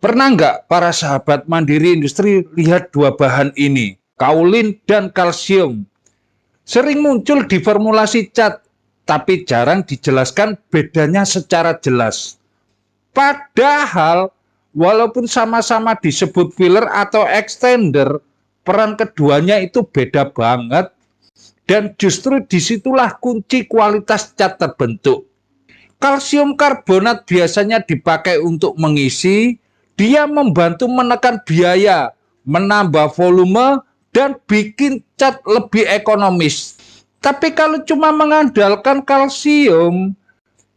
Pernah nggak para sahabat mandiri industri lihat dua bahan ini, kaolin dan kalsium? Sering muncul di formulasi cat, tapi jarang dijelaskan bedanya secara jelas. Padahal, walaupun sama-sama disebut filler atau extender, peran keduanya itu beda banget. Dan justru disitulah kunci kualitas cat terbentuk. Kalsium karbonat biasanya dipakai untuk mengisi, dia membantu menekan biaya, menambah volume, dan bikin cat lebih ekonomis. Tapi kalau cuma mengandalkan kalsium,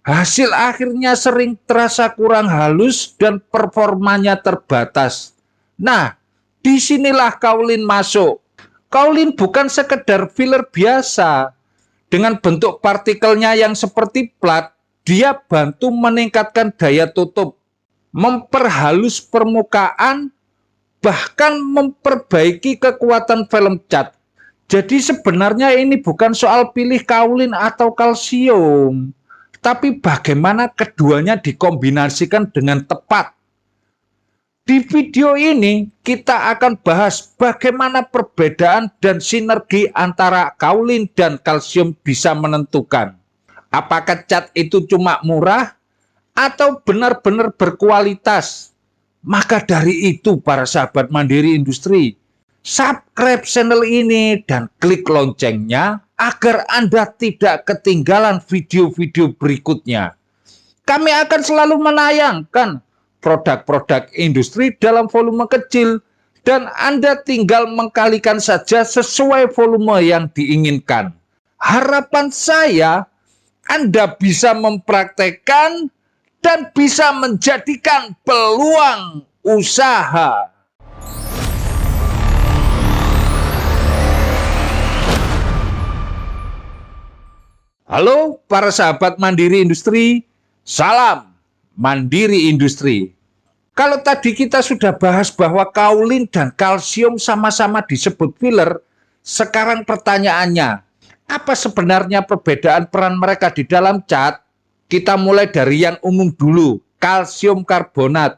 hasil akhirnya sering terasa kurang halus dan performanya terbatas. Nah, disinilah kaolin masuk. Kaolin bukan sekedar filler biasa. Dengan bentuk partikelnya yang seperti plat, dia bantu meningkatkan daya tutup, memperhalus permukaan, bahkan memperbaiki kekuatan film cat. Jadi sebenarnya ini bukan soal pilih kaolin atau kalsium, tapi bagaimana keduanya dikombinasikan dengan tepat. Di video ini kita akan bahas bagaimana perbedaan dan sinergi antara kaolin dan kalsium bisa menentukan apakah cat itu cuma murah atau benar-benar berkualitas. Maka dari itu para sahabat mandiri industri, subscribe channel ini dan klik loncengnya agar Anda tidak ketinggalan video-video berikutnya. Kami akan selalu menayangkan produk-produk industri dalam volume kecil dan Anda tinggal mengkalikan saja sesuai volume yang diinginkan. Harapan saya Anda bisa mempraktekkan dan bisa menjadikan peluang usaha. Halo para sahabat mandiri industri, salam mandiri industri. Kalau tadi kita sudah bahas bahwa kaolin dan kalsium sama-sama disebut filler, sekarang pertanyaannya, apa sebenarnya perbedaan peran mereka di dalam cat? Kita mulai dari yang umum dulu, kalsium karbonat.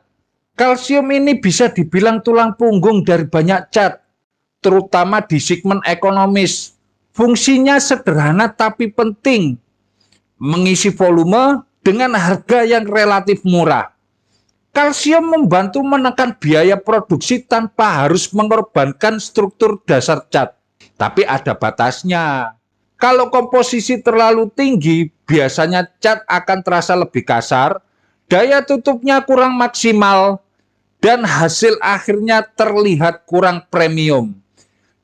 Kalsium ini bisa dibilang tulang punggung dari banyak cat, terutama di segmen ekonomis. Fungsinya sederhana tapi penting, mengisi volume dengan harga yang relatif murah. Kalsium membantu menekan biaya produksi tanpa harus mengorbankan struktur dasar cat. Tapi ada batasnya. Kalau komposisi terlalu tinggi, biasanya cat akan terasa lebih kasar, daya tutupnya kurang maksimal, dan hasil akhirnya terlihat kurang premium.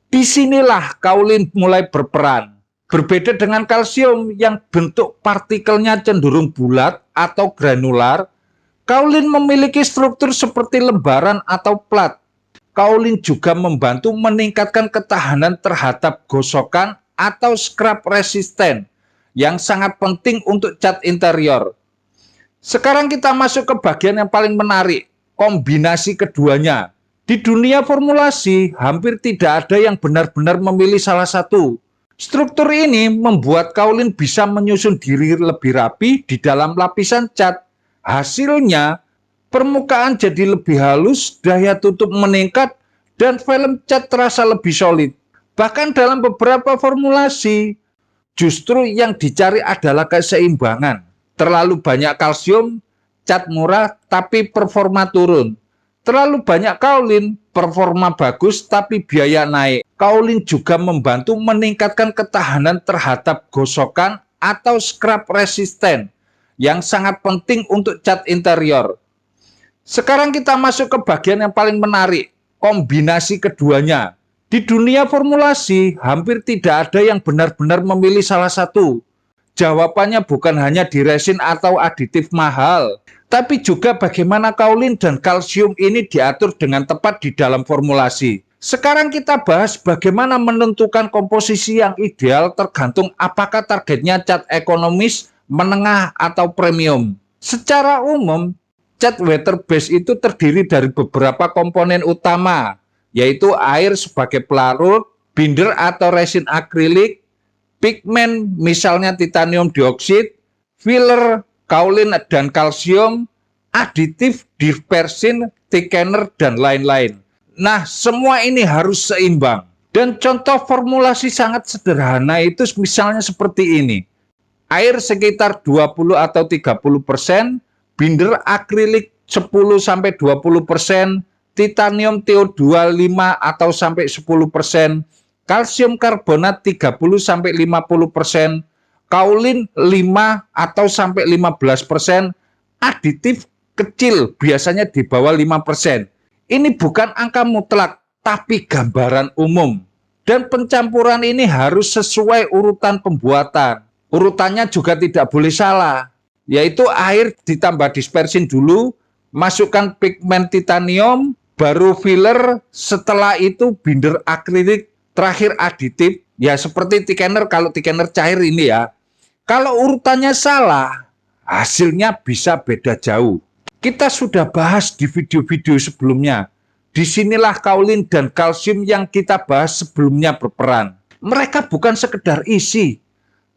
Disinilah kaolin mulai berperan. Berbeda dengan kalsium yang bentuk partikelnya cenderung bulat atau granular, kaolin memiliki struktur seperti lembaran atau plat. Kaolin juga membantu meningkatkan ketahanan terhadap gosokan atau scrap resisten yang sangat penting untuk cat interior. Sekarang kita masuk ke bagian yang paling menarik, kombinasi keduanya. Di dunia formulasi, hampir tidak ada yang benar-benar memilih salah satu. Struktur ini membuat kaolin bisa menyusun diri lebih rapi di dalam lapisan cat. Hasilnya, permukaan jadi lebih halus, daya tutup meningkat, dan film cat terasa lebih solid. Bahkan dalam beberapa formulasi, justru yang dicari adalah keseimbangan. Terlalu banyak kalsium, cat murah, tapi performa turun. Terlalu banyak kaolin, performa bagus tapi biaya naik. Kaolin juga membantu meningkatkan ketahanan terhadap gosokan atau scrap resisten yang sangat penting untuk cat interior. Sekarang kita masuk ke bagian yang paling menarik, kombinasi keduanya. Di dunia formulasi, hampir tidak ada yang benar-benar memilih salah satu. Jawabannya bukan hanya di resin atau aditif mahal, tapi juga bagaimana kaolin dan kalsium ini diatur dengan tepat di dalam formulasi. Sekarang kita bahas bagaimana menentukan komposisi yang ideal tergantung apakah targetnya cat ekonomis, menengah, atau premium. Secara umum, cat water base itu terdiri dari beberapa komponen utama, yaitu air sebagai pelarut, binder atau resin akrilik, pigmen misalnya titanium dioksid, filler, kaolin dan kalsium, aditif, dispersin, thickener, dan lain-lain. Nah, semua ini harus seimbang. Dan contoh formulasi sangat sederhana itu misalnya seperti ini. Air sekitar 20 atau 30%, binder akrilik 10-20%, titanium TO2 5 atau sampai 10%, kalsium karbonat 30-50%, kaolin 5 atau sampai 15%, aditif kecil biasanya di bawah 5%. Ini bukan angka mutlak, tapi gambaran umum. Dan pencampuran ini harus sesuai urutan pembuatan. Urutannya juga tidak boleh salah, yaitu air ditambah dispersin dulu, masukkan pigmen titanium, baru filler, setelah itu binder akrilik, terakhir aditif, ya seperti thickener kalau thickener cair ini ya. Kalau urutannya salah, hasilnya bisa beda jauh. Kita sudah bahas di video-video sebelumnya. Disinilah kaolin dan kalsium yang kita bahas sebelumnya berperan. Mereka bukan sekedar isi,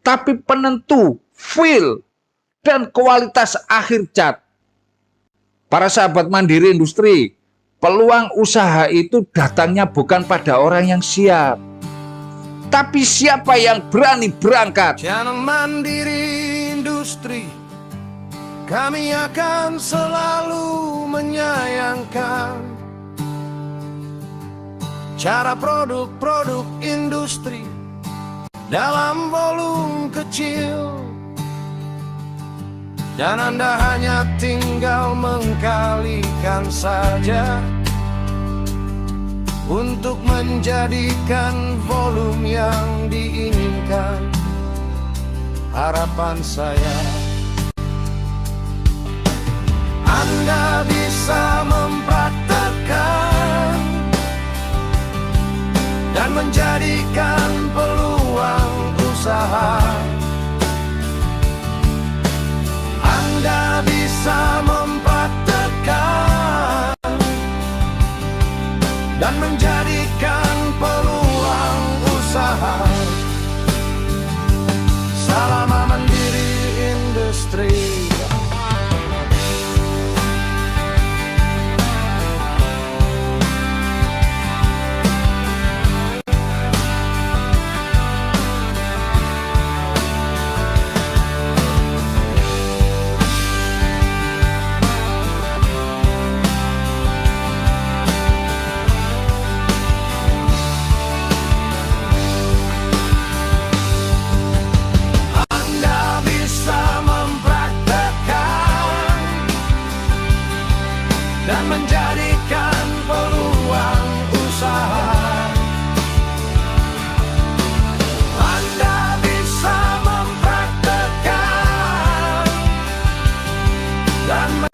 tapi penentu, feel, dan kualitas akhir cat. Para sahabat mandiri industri, peluang usaha itu datangnya bukan pada orang yang siap, tapi siapa yang berani berangkat. Channel Mandiri Industri, kami akan selalu menyayangkan cara produk-produk industri dalam volume kecil, dan Anda hanya tinggal mengkalikan saja untuk menjadikan volume yang diinginkan. Harapan saya, Anda bisa mempraktekkan dan menjadikan peluang usaha. Anda bisa mempraktekkan dan menjadikan peluang usaha. Salam Mandiri Industri. Dan menjadikan peluang usaha. Anda bisa mempraktekkan dan